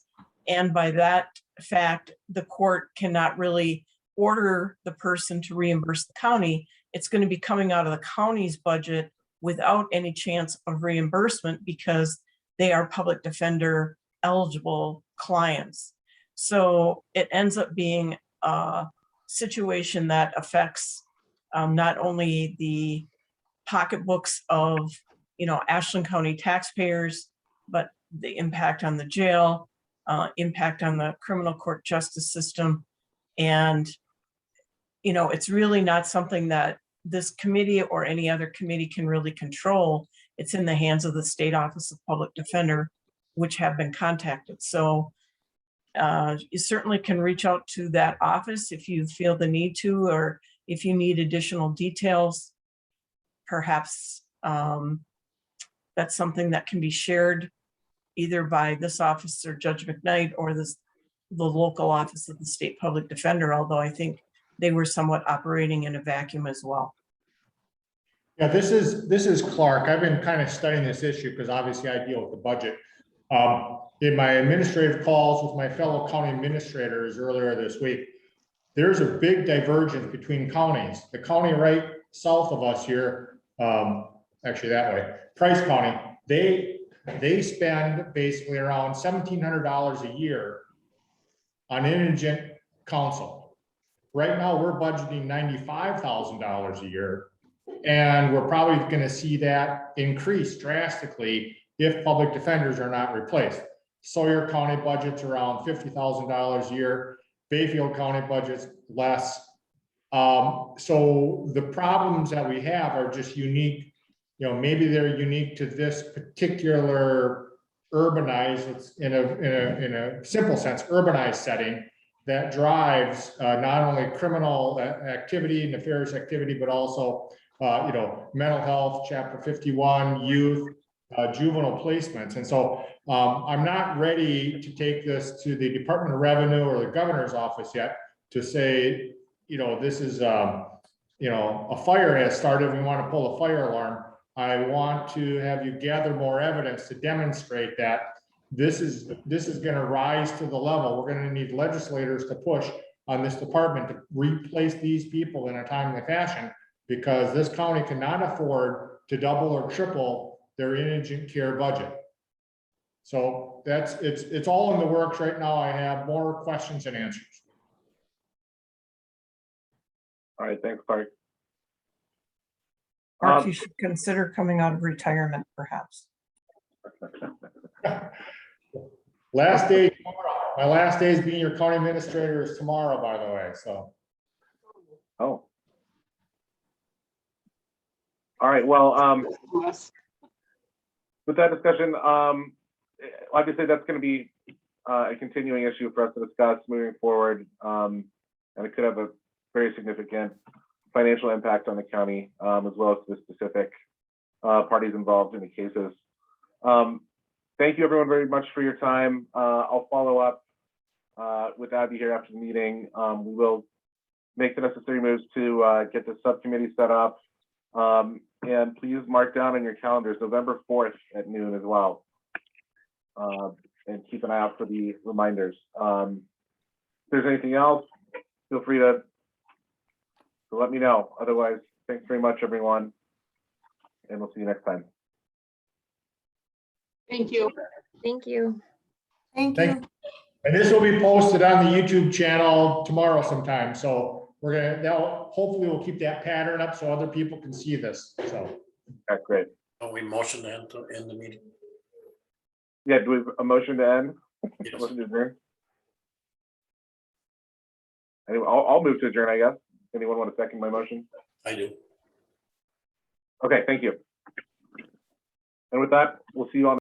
and by that fact, the court cannot really order the person to reimburse the county, it's going to be coming out of the county's budget without any chance of reimbursement because they are public defender eligible clients. So it ends up being a situation that affects not only the pocketbooks of, Ashland County taxpayers, but the impact on the jail, impact on the criminal court justice system. And, it's really not something that this committee or any other committee can really control. It's in the hands of the State Office of Public Defender, which have been contacted. So you certainly can reach out to that office if you feel the need to, or if you need additional details. Perhaps that's something that can be shared either by this office or Judge McKnight or the local office of the State Public Defender, although I think they were somewhat operating in a vacuum as well. Yeah, this is Clark. I've been kind of studying this issue because obviously I deal with the budget. In my administrative calls with my fellow county administrators earlier this week, there's a big divergence between counties. The county right south of us here, actually that way, Price County, they spend basically around $1,700 a year on indigent counsel. Right now, we're budgeting $95,000 a year. And we're probably going to see that increase drastically if public defenders are not replaced. Sawyer County budget's around $50,000 a year. Bayfield County budget's less. So the problems that we have are just unique. Maybe they're unique to this particular urbanized, in a simple sense, urbanized setting that drives not only criminal activity, nefarious activity, but also mental health, Chapter 51, youth, juvenile placements. And so I'm not ready to take this to the Department of Revenue or the governor's office yet to say, this is, a fire has started. We want to pull a fire alarm. I want to have you gather more evidence to demonstrate that this is going to rise to the level. We're going to need legislators to push on this department to replace these people in a timely fashion, because this county cannot afford to double or triple their indigent care budget. So it's all in the works right now. I have more questions and answers. All right, thanks, Clark. Mark, you should consider coming out of retirement, perhaps. Last day tomorrow. My last day as being your county administrator is tomorrow, by the way, so. Oh. All right, well, with that discussion, obviously that's going to be a continuing issue for us to discuss moving forward, and it could have a very significant financial impact on the county, as well as the specific parties involved in the cases. Thank you everyone very much for your time. I'll follow up with Abby here after the meeting. We will make the necessary moves to get the subcommittee set up. And please mark down on your calendars November 4th at noon as well. And keep an eye out for the reminders. If there's anything else, feel free to let me know. Otherwise, thanks very much, everyone. And we'll see you next time. Thank you. Thank you. Thank you. And this will be posted on the YouTube channel tomorrow sometime. So hopefully we'll keep that pattern up so other people can see this. So. Okay, great. Don't we motion to end the meeting? Yeah, do we have a motion to end? Yes. Motion to adjourn? Anyway, I'll move to adjourn, I guess. Anyone want to second my motion? I do. Okay, thank you. And with that, we'll see you on